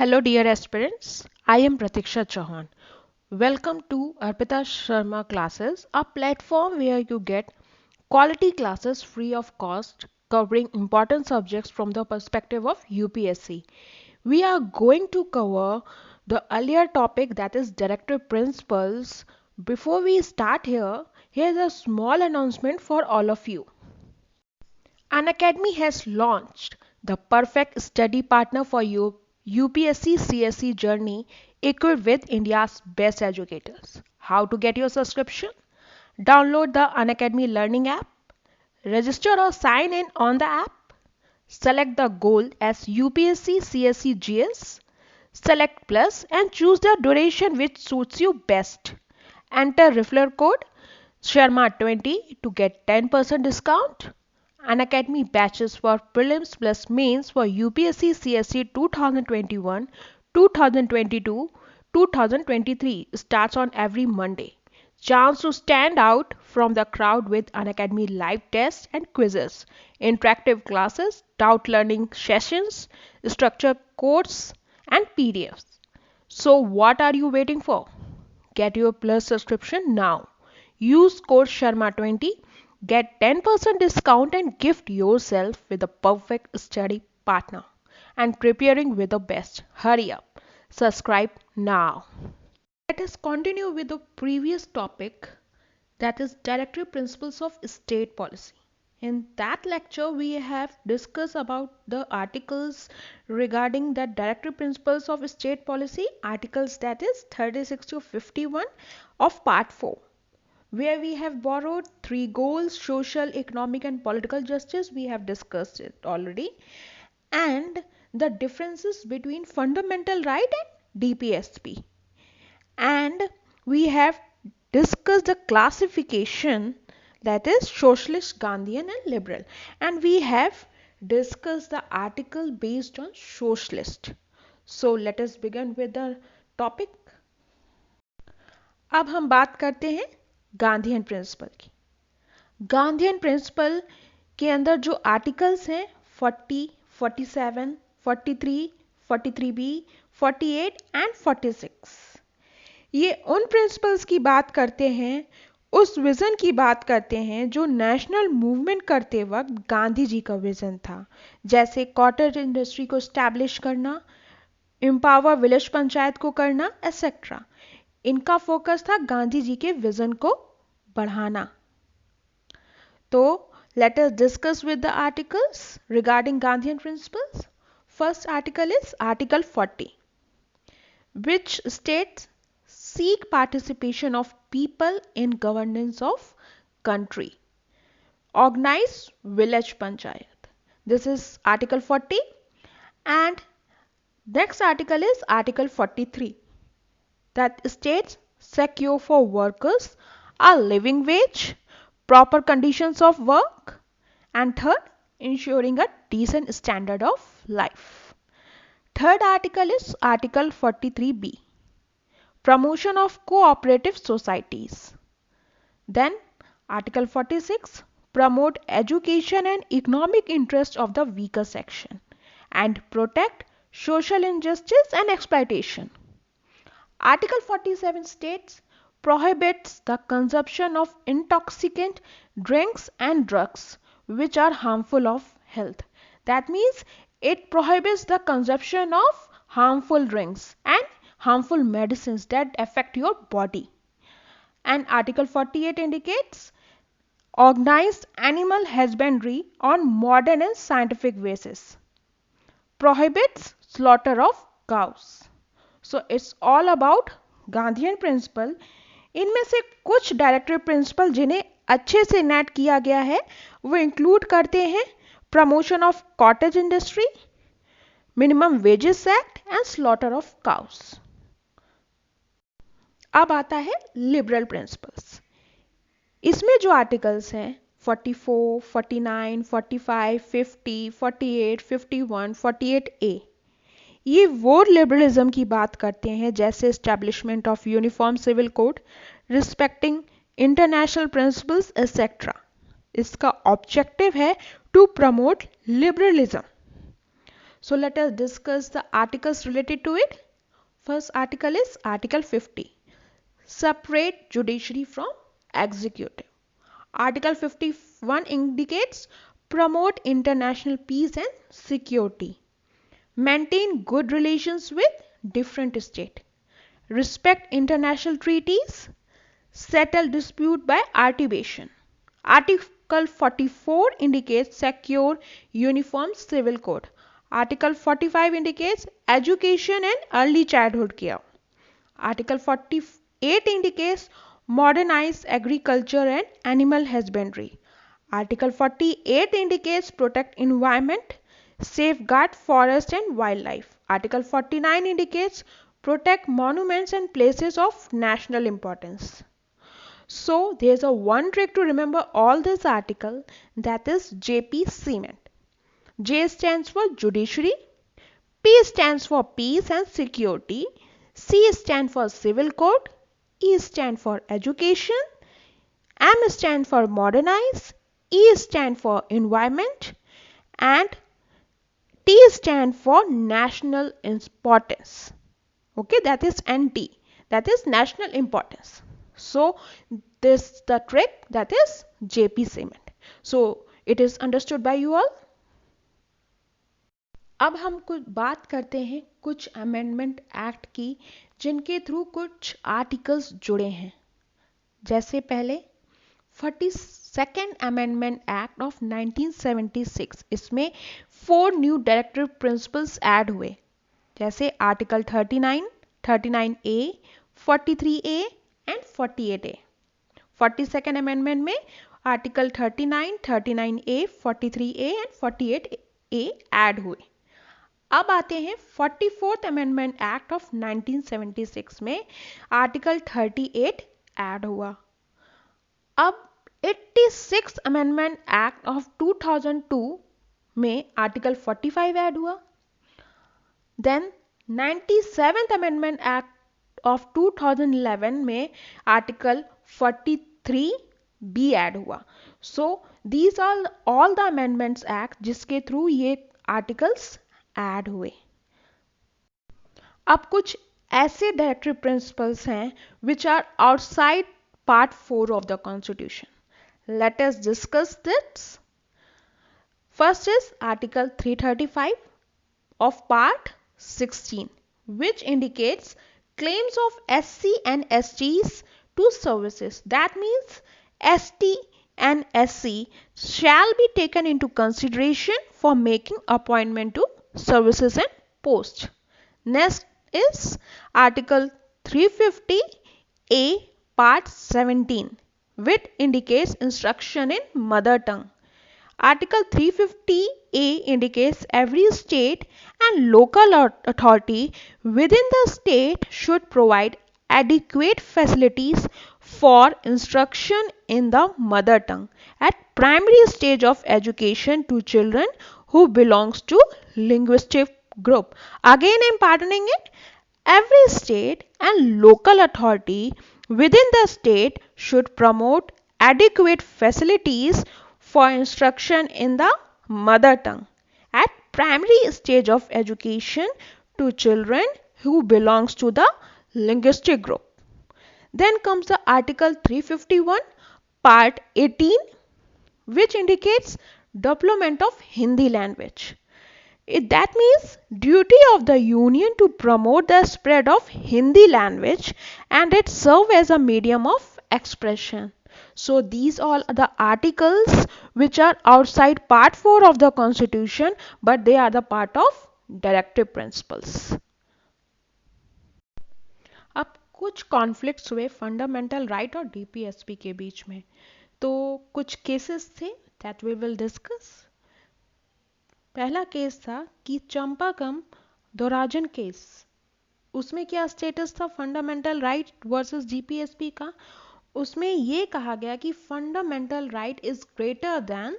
Hello, dear aspirants. I am Pratiksha Chauhan. Welcome to Arpita Sharma Classes, a platform where you get quality classes free of cost covering important subjects from the perspective of UPSC. We are going to cover the earlier topic, that is directive principles. Before we start here's a small announcement for all of you. Unacademy has launched the perfect study partner for you UPSC CSE journey equipped with India's best educators. How to get your subscription? Download the Unacademy Learning app, register or sign in on the app, select the goal as UPSC CSE GS, select plus and choose the duration which suits you best. Enter referral code Sharma20 to get 10% discount. Unacademy batches for prelims plus mains for UPSC CSE 2021, 2022, 2023 starts on every Monday. Chance to stand out from the crowd with Unacademy live tests and quizzes, interactive classes, doubt learning sessions, structured course and PDFs. So what are you waiting for? Get your Plus subscription now. Use code Sharma20, get 10% discount and gift yourself with a perfect study partner. And preparing with the best. Hurry up. Subscribe now. Let us continue with the previous topic, that is directive principles of state policy. In that lecture we have discussed about the articles regarding the directive principles of state policy, articles that is 36 to 51 of part 4, where we have borrowed three goals: social, economic and political justice. We have discussed it already, and the differences between fundamental right and DPSP, and we have discussed the classification, that is socialist, Gandhian and liberal, and we have discussed the article based on socialist. So let us begin with the topic. अब हम बात करते हैं Gandhian principal की। Gandhian principal के अंदर जो articles हैं 40, 47, 43, 43B, 48 एंड 46, ये उन प्रिंसिपल्स की बात करते हैं, उस विज़न की बात करते हैं जो नेशनल मूवमेंट करते वक्त गांधी जी का विज़न था, जैसे कॉटेज इंडस्ट्री को स्टैब्लिश करना, एम्पावर विलेज पंचायत को करना, एसेट्रा। इनका फोकस था गांधी जी के विज़न को बढ़ाना। तो let us discuss with the articles regarding Gandhian principles. First article is Article 40, which states seek participation of people in governance of country. Organize village panchayat. This is Article 40. And next article is Article 43, that states secure for workers a living wage, proper conditions of work, and third, ensuring a decent standard of life. Third article is Article 43B, promotion of cooperative societies. Then Article 46, promote education and economic interest of the weaker section and protect social injustice and exploitation. Article 47 states prohibits the consumption of intoxicant drinks and drugs which are harmful of health. That means it prohibits the consumption of harmful drinks and harmful medicines that affect your body. And Article 48 indicates organized animal husbandry on modern and scientific basis, prohibits slaughter of cows. So it's all about Gandhian principle. इनमें से कुछ directive principle जिन्हें अच्छे से net किया गया है वो इंक्लूड करते हैं promotion of cottage industry, minimum wages act and slaughter of cows. अब आता है लिबरल प्रिंसिपल्स। इसमें जो आर्टिकल्स हैं 44, 49, 45, 50, 48, 51, 48A, ये वो लिबरलिज्म की बात करते हैं जैसे establishment of uniform civil code, respecting international principles etcetera. इसका ऑब्जेक्टिव है to promote liberalism. So let us discuss the articles related to it. First article is Article 50. Separate judiciary from executive. Article 51 indicates promote international peace and security. Maintain good relations with different states. Respect international treaties. Settle dispute by arbitration. Article 44 indicates secure uniform civil code. Article 45 indicates education and early childhood care. Article 48 indicates modernize agriculture and animal husbandry. Article 48 indicates protect environment, safeguard forest and wildlife. Article 49 indicates protect monuments and places of national importance. So there's a one trick to remember all this article, that is JP Cement. J stands for judiciary, P stands for peace and security, C stands for civil code, E stands for education, M stands for modernize, E stands for environment, and T stands for national importance. Okay, that is NT, that is national importance. So this the trick, that is JP Cement. So it is understood by you all. अब हम कुछ बात करते हैं कुछ amendment act की जिनके through कुछ आर्टिकल्स जुड़े हैं। जैसे पहले 42nd अमेंडमेंट एक्ट ऑफ 1976, इसमें 4 न्यू डायरेक्टिव प्रिंसिपल्स ऐड हुए, जैसे article 39, 39A, 43A and 48A। 42nd amendment में article 39, 39A, 43A and 48A add हुए। अब आते हैं 44th अमेंडमेंट एक्ट ऑफ 1976 में आर्टिकल 38 ऐड हुआ। अब 86th अमेंडमेंट एक्ट ऑफ 2002 में आर्टिकल 45 ऐड हुआ। Then 97th amendment act of 2011 में आर्टिकल 43B ऐड हुआ। So these are all the amendments act जिसके थ्रू ये आर्टिकल्स ऐड हुए। अब कुछ ऐसे डायरेक्टिव प्रिंसिपल्स हैं which are outside part 4 of the constitution. Let us discuss this. First is article 335 of part 16, which indicates claims of SC and STs to services. That means ST and SC shall be taken into consideration for making appointment to services and posts. Next is Article 350A Part 17, which indicates instruction in mother tongue. Article 350A indicates every state and local authority within the state should provide adequate facilities for instruction in the mother tongue at primary stage of education to children who belongs to linguistic group. Again, I am pardoning it. Every state and local authority within the state should promote adequate facilities for instruction in the mother tongue at primary stage of education to children who belongs to the linguistic group. Then comes the Article 351 Part 18, which indicates development of Hindi language. That means duty of the union to promote the spread of Hindi language and it serve as a medium of expression. So these all are the articles which are outside part 4 of the constitution, but they are the part of directive principles. अब कुछ conflicts हुए fundamental right और DPSP के बीच में, तो कुछ cases थे that we will discuss. पहला केस था कि चंपाकम दोराजन केस। उसमें क्या स्टेटस था फंडामेंटल राइट वर्सेस डीपीएसपी का? उसमें ये कहा गया कि fundamental right is greater than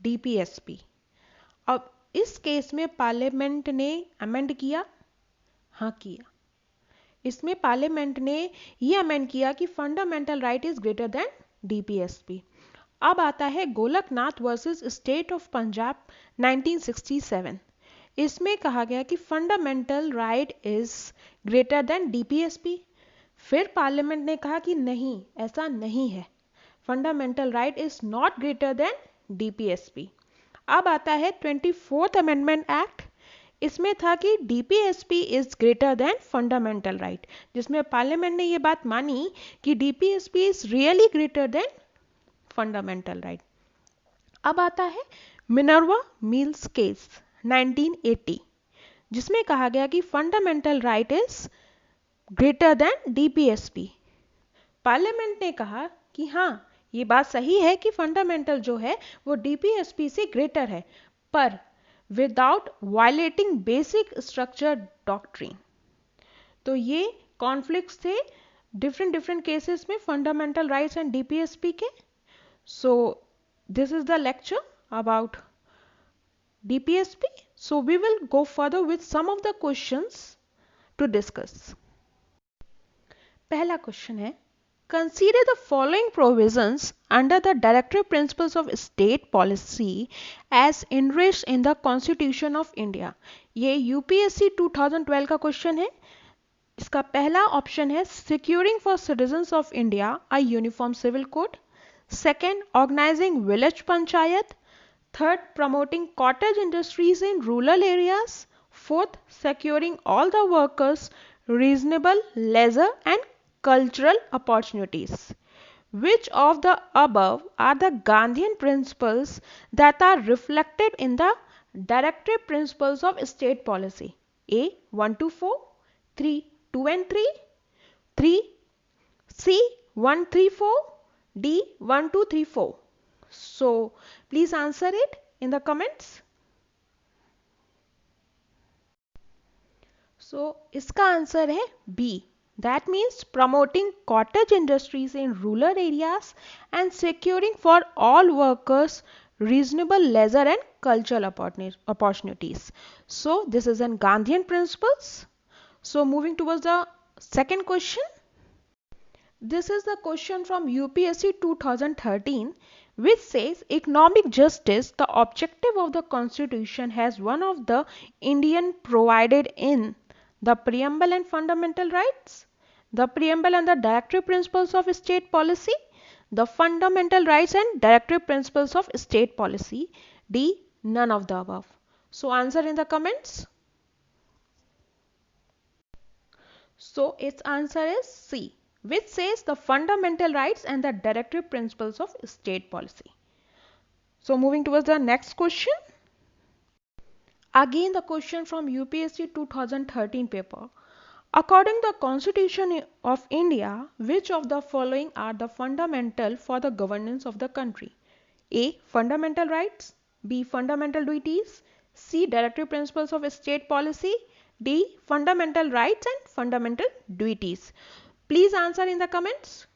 DPSP. अब इस केस में पार्लियामेंट ने अमेंड किया, हाँ किया। इसमें पार्लियामेंट ने ये अमेंड किया कि fundamental right is greater than DPSP. अब आता है Golaknath versus state of Punjab 1967। इसमें कहा गया कि fundamental right is greater than DPSP. फिर पार्लियामेंट ने कहा कि नहीं, ऐसा नहीं है, fundamental right is not greater than DPSP. अब आता है 24th अमेंडमेंट एक्ट। इसमें था कि DPSP is greater than fundamental right, जिसमें पार्लियामेंट ने ये बात मानी कि DPSP is really greater than fundamental right. अब आता है मिनर्वा मिल्स केस 1980, जिसमें कहा गया कि fundamental right is greater than DPSP. Parliament ने कहा कि हाँ, ये बात सही है कि फंडामेंटल जो है वो डीपीएसपी से ग्रेटर है, पर without violating basic structure doctrine. तो ये कॉन्फ्लिक्ट्स थे डिफरेंट डिफरेंट केसेस में फंडामेंटल राइट्स एंड डीपीएसपी के। So this is the lecture about DPSP. So we will go further with some of the questions to discuss. पहला question है, consider the following provisions under the directive principles of state policy as enriched in the Constitution of India. ये UPSC 2012 का question है। इसका पहला option है securing for citizens of India a uniform civil code. Second, organizing village panchayat. Third, promoting cottage industries in rural areas. Fourth, securing all the workers reasonable leisure and cultural opportunities. Which of the above are the Gandhian principles that are reflected in the directive principles of state policy? A. 1 to 4, 3, 2 and 3, 3, C. 1, 3, 4, D. 1, 2, 3, 4. So please answer it in the comments. So इसका answer है B. That means promoting cottage industries in rural areas and securing for all workers reasonable leisure and cultural opportunities. So this is an Gandhian principles. So moving towards the second question. This is the question from UPSC 2013, which says economic justice, the objective of the constitution, has one of the Indian provided in the preamble and fundamental rights, the preamble and the directive principles of state policy, the fundamental rights and directive principles of state policy. D. None of the above. So answer in the comments. So its answer is C, which says the fundamental rights and the directive principles of state policy. So moving towards the next question. Again the question from UPSC 2013 paper. According to the Constitution of India, which of the following are the fundamental for the governance of the country? A. Fundamental rights. B. Fundamental duties. C. Directive principles of state policy. D. Fundamental rights and fundamental duties. Please answer in the comments.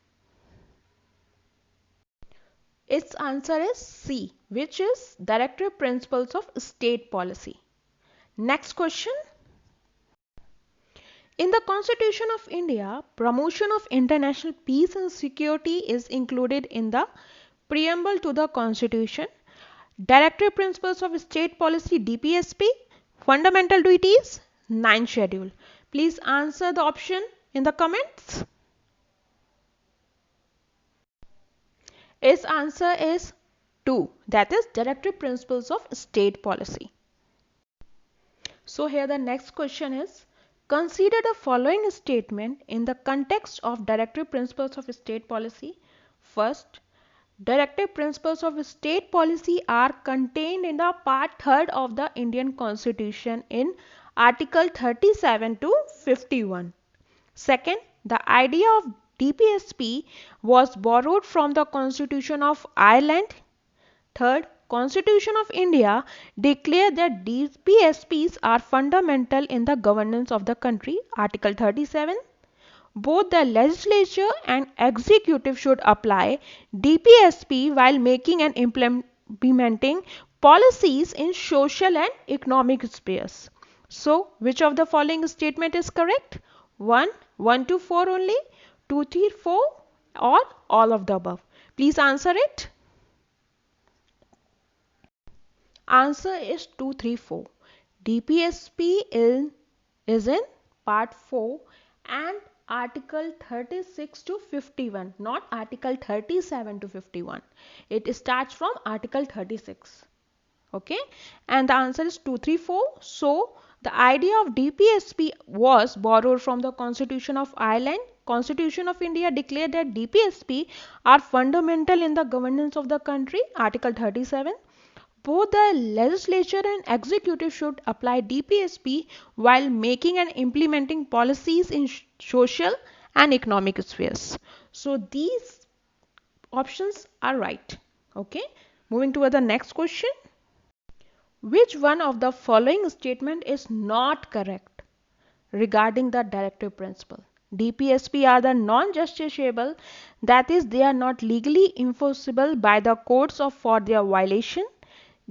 Its answer is C, which is Directive Principles of State Policy. Next question. In the Constitution of India, promotion of international peace and security is included in the preamble to the Constitution. Directive Principles of State Policy DPSP, Fundamental Duties, 9th Schedule. Please answer the option in the comments. Its answer is 2, that is Directive Principles of State Policy. So here the next question is, consider the following statement in the context of Directive Principles of State Policy. First, Directive Principles of State Policy are contained in the Part 3rd of the Indian Constitution in Article 37 to 51. Second, the idea of DPSP was borrowed from the Constitution of Ireland. Third, Constitution of India declared that DPSPs are fundamental in the governance of the country. Article 37. Both the legislature and executive should apply DPSP while making and implementing policies in social and economic spheres. So, which of the following statement is correct? 1, 1 to 4 only, 2, 3, 4 or all of the above? Please answer it. Answer is 2, 3, 4. DPSP is in part 4 and article 36 to 51, not article 37 to 51. It starts from article 36. Okay, and the answer is 234. So the idea of DPSP was borrowed from the Constitution of Ireland. Constitution of India declared that DPSP are fundamental in the governance of the country. Article 37. Both the legislature and executive should apply DPSP while making and implementing policies in social and economic spheres. So these options are right. Okay, moving to the next question. Which one of the following statement is not correct regarding the directive principle? DPSP are the non-justiciable, that is, they are not legally enforceable by the courts of for their violation.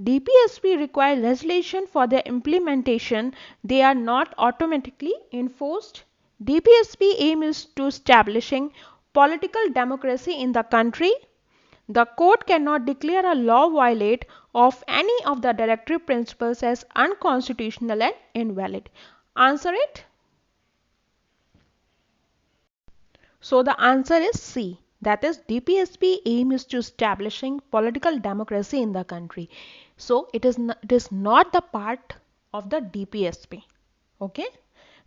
DPSP require legislation for their implementation, they are not automatically enforced. DPSP aim is to establishing political democracy in the country. The court cannot declare a law violate of any of the directive principles as unconstitutional and invalid. Answer it. So the answer is C. That is, DPSP aim is to establishing political democracy in the country. So it is not the part of the DPSP. Okay.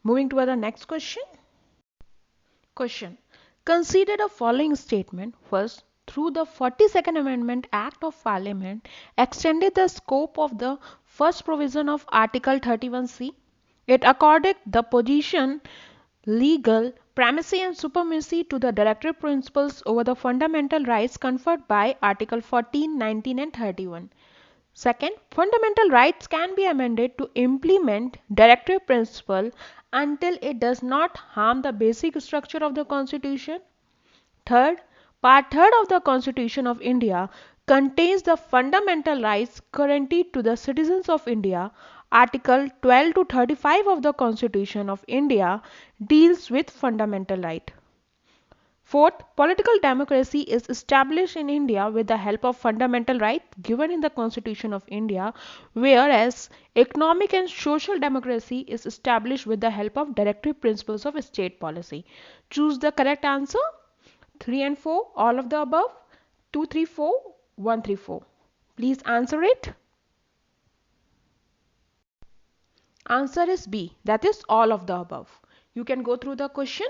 Moving to the next question. Question. Consider the following statement. First, through the 42nd Amendment Act of Parliament extended the scope of the first provision of Article 31C. It accorded the position, legal primacy and supremacy to the directive principles over the fundamental rights conferred by Article 14, 19 and 31. Second, fundamental rights can be amended to implement directive principle until it does not harm the basic structure of the Constitution. Third, Part 3 of the Constitution of India contains the fundamental rights guaranteed to the citizens of India. Article 12 to 35 of the Constitution of India deals with fundamental right. Fourth, political democracy is established in India with the help of fundamental rights given in the Constitution of India, whereas economic and social democracy is established with the help of directive principles of state policy. Choose the correct answer. 3 and 4, all of the above. 2, 3, 4, 1, 3, 4. Please answer it. Answer is B. That is all of the above. You can go through the question.